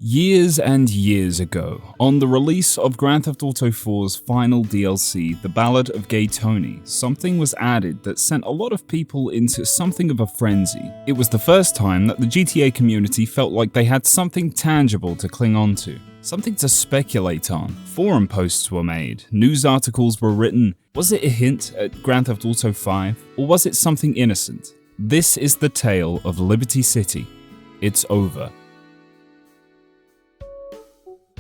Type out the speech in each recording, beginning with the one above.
Years and years ago, on the release of Grand Theft Auto 4's final DLC, The Ballad of Gay Tony, something was added that sent a lot of people into something of a frenzy. It was the first time that the GTA community felt like they had something tangible to cling on to, something to speculate on. Forum posts were made, news articles were written. Was it a hint at Grand Theft Auto 5, or was it something innocent? This is the tale of Liberty City. It's over.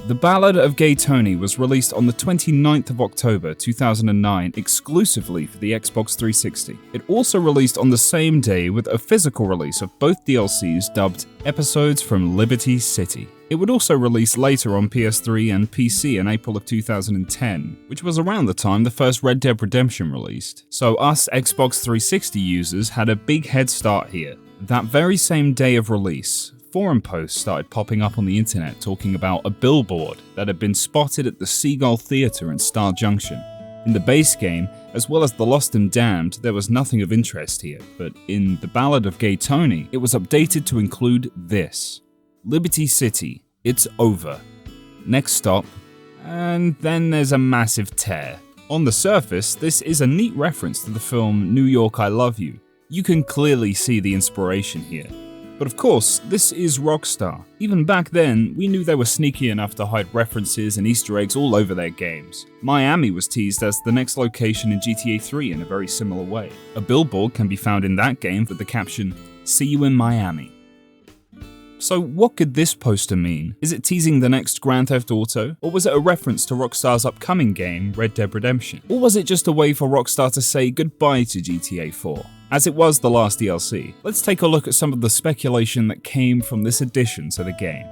The Ballad of Gay Tony was released on the 29th of October 2009 exclusively for the Xbox 360. It also released on the same day with a physical release of both DLCs dubbed Episodes from Liberty City. It would also release later on PS3 and PC in April of 2010, which was around the time the first Red Dead Redemption released. So us Xbox 360 users had a big head start here. That very same day of release, forum posts started popping up on the internet talking about a billboard that had been spotted at the Seagull Theatre in Star Junction. In the base game, as well as the Lost and Damned, there was nothing of interest here, but in The Ballad of Gay Tony, it was updated to include this: Liberty City, it's over. Next stop, and then there's a massive tear. On the surface, this is a neat reference to the film New York, I Love You. You can clearly see the inspiration here. But of course, this is Rockstar. Even back then, we knew they were sneaky enough to hide references and Easter eggs all over their games. Miami was teased as the next location in GTA 3 in a very similar way. A billboard can be found in that game with the caption, "See you in Miami." So what could this poster mean? Is it teasing the next Grand Theft Auto? Or was it a reference to Rockstar's upcoming game, Red Dead Redemption? Or was it just a way for Rockstar to say goodbye to GTA 4? As it was the last DLC, let's take a look at some of the speculation that came from this addition to the game.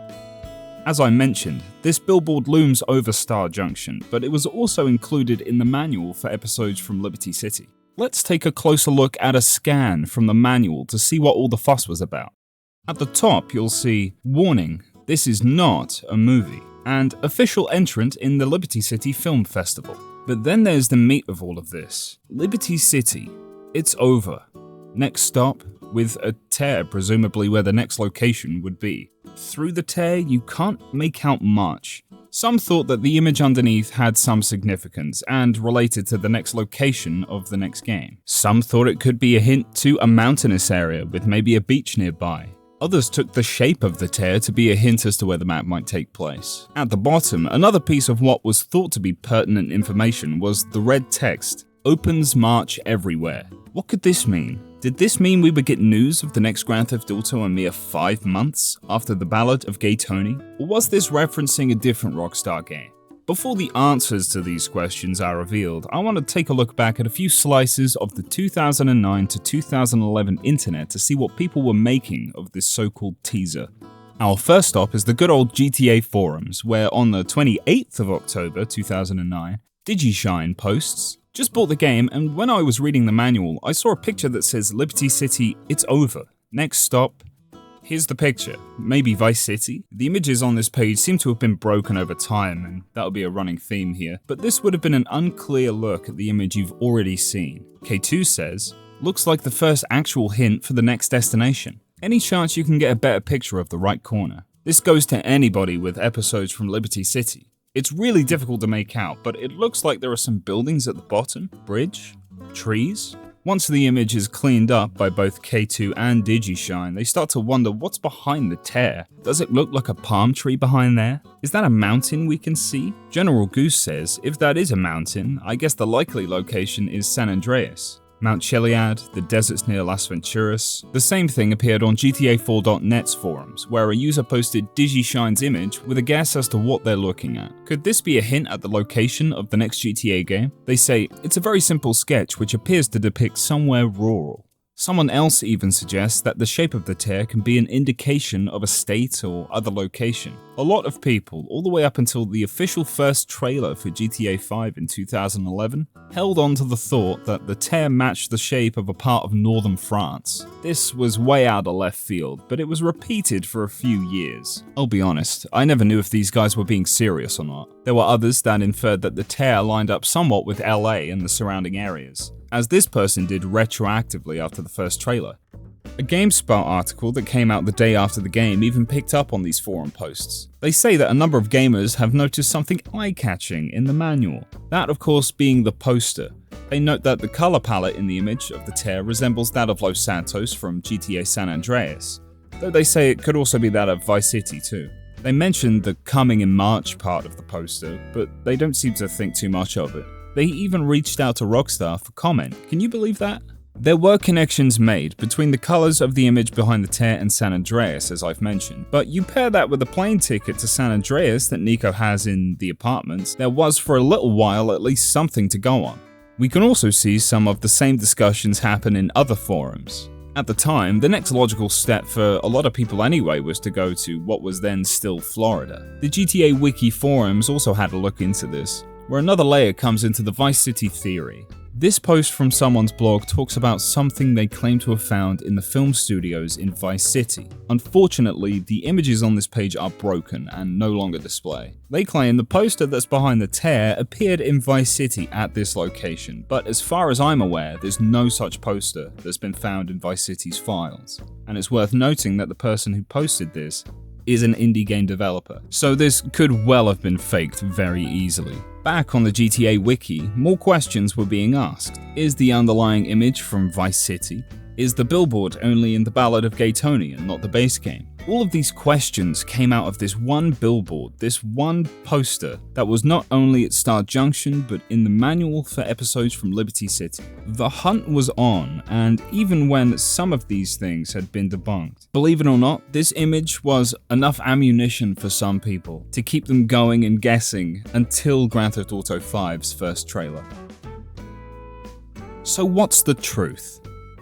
As I mentioned, this billboard looms over Star Junction, but it was also included in the manual for episodes from Liberty City. Let's take a closer look at a scan from the manual to see what all the fuss was about. At the top, you'll see, "Warning, this is not a movie," and "Official entrant in the Liberty City Film Festival." But then there's the meat of all of this. Liberty City, it's over. Next stop, with a tear presumably where the next location would be. Through the tear, you can't make out much. Some thought that the image underneath had some significance and related to the next location of the next game. Some thought it could be a hint to a mountainous area with maybe a beach nearby. Others took the shape of the tear to be a hint as to where the map might take place. At the bottom, another piece of what was thought to be pertinent information was the red text, "Opens March everywhere." What could this mean? Did this mean we would get news of the next Grand Theft Auto a mere 5 months after The Ballad of Gay Tony? Or was this referencing a different Rockstar game? Before the answers to these questions are revealed, I want to take a look back at a few slices of the 2009 to 2011 internet to see what people were making of this so-called teaser. Our first stop is the good old GTA forums, where on the 28th of October 2009, DigiShine posts, "Just bought the game, and when I was reading the manual, I saw a picture that says Liberty City, it's over. Next stop." Here's the picture, maybe Vice City? The images on this page seem to have been broken over time, and that'll be a running theme here, but this would have been an unclear look at the image you've already seen. K2 says, "Looks like the first actual hint for the next destination. Any chance you can get a better picture of the right corner?" This goes to anybody with episodes from Liberty City. It's really difficult to make out, but it looks like there are some buildings at the bottom, bridge, trees. Once the image is cleaned up by both K2 and DigiShine, they start to wonder what's behind the tear. Does it look like a palm tree behind there? Is that a mountain we can see? General Goose says, if that is a mountain, I guess the likely location is San Andreas. Mount Chiliad, the deserts near Las Venturas. The same thing appeared on GTA4.net's forums, where a user posted DigiShine's image with a guess as to what they're looking at. Could this be a hint at the location of the next GTA game? They say, "It's a very simple sketch which appears to depict somewhere rural." Someone else even suggests that the shape of the tear can be an indication of a state or other location. A lot of people, all the way up until the official first trailer for GTA 5 in 2011, held on to the thought that the tear matched the shape of a part of northern France. This was way out of left field, but it was repeated for a few years. I'll be honest, I never knew if these guys were being serious or not. There were others that inferred that the tear lined up somewhat with LA and the surrounding areas, as this person did retroactively after the first trailer. A GameSpot article that came out the day after the game even picked up on these forum posts. They say that a number of gamers have noticed something eye-catching in the manual. That, of course, being the poster. They note that the color palette in the image of the tear resembles that of Los Santos from GTA San Andreas, though they say it could also be that of Vice City too. They mentioned the coming in March part of the poster, but they don't seem to think too much of it. They even reached out to Rockstar for comment. Can you believe that? There were connections made between the colors of the image behind the tear and San Andreas, as I've mentioned, but you pair that with the plane ticket to San Andreas that Nico has in the apartments, there was for a little while at least something to go on. We can also see some of the same discussions happen in other forums. At the time, the next logical step for a lot of people anyway was to go to what was then still Florida. The GTA Wiki forums also had a look into this, where another layer comes into the Vice City theory. This post from someone's blog talks about something they claim to have found in the film studios in Vice City. Unfortunately, the images on this page are broken and no longer display. They claim the poster that's behind the tear appeared in Vice City at this location, but as far as I'm aware, there's no such poster that's been found in Vice City's files. And it's worth noting that the person who posted this is an indie game developer, so this could well have been faked very easily. Back on the GTA Wiki, more questions were being asked. Is the underlying image from Vice City? Is the billboard only in the Ballad of Gay Tony and not the base game? All of these questions came out of this one billboard, this one poster that was not only at Star Junction but in the manual for episodes from Liberty City. The hunt was on, and even when some of these things had been debunked. Believe it or not, this image was enough ammunition for some people to keep them going and guessing until Grand Theft Auto 5's first trailer. So what's the truth?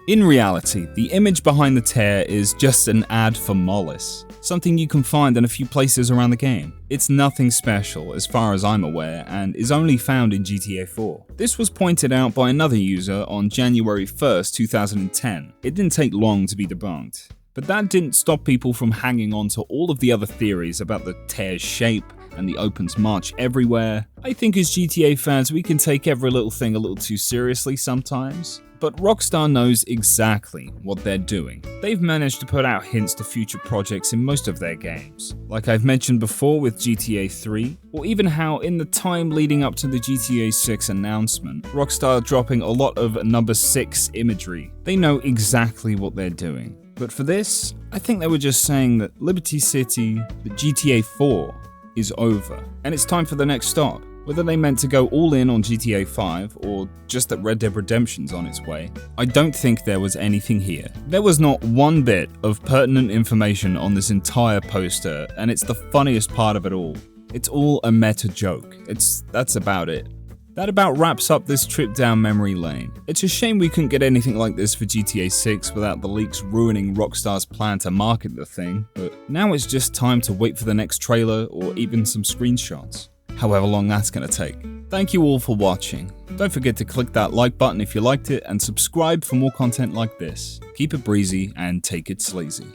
In reality, the image behind the tear is just an ad for Mollis, something you can find in a few places around the game. It's nothing special as far as I'm aware and is only found in GTA 4. This was pointed out by another user on January 1st, 2010. It didn't take long to be debunked. But that didn't stop people from hanging on to all of the other theories about the tear's shape and the opens march everywhere. I think as GTA fans we can take every little thing a little too seriously sometimes. But Rockstar knows exactly what they're doing. They've managed to put out hints to future projects in most of their games, like I've mentioned before with GTA 3, or even how in the time leading up to the GTA 6 announcement, Rockstar dropping a lot of number 6 imagery. They know exactly what they're doing. But for this, I think they were just saying that Liberty City, the GTA 4, is over, and it's time for the next stop. Whether they meant to go all in on GTA 5 or just that Red Dead Redemption's on its way, I don't think there was anything here. There was not one bit of pertinent information on this entire poster, and it's the funniest part of it all. It's all a meta joke. That's about it. That about wraps up this trip down memory lane. It's a shame we couldn't get anything like this for GTA 6 without the leaks ruining Rockstar's plan to market the thing, but now it's just time to wait for the next trailer or even some screenshots. However long that's gonna take. Thank you all for watching. Don't forget to click that like button if you liked it and subscribe for more content like this. Keep it breezy and take it sleazy.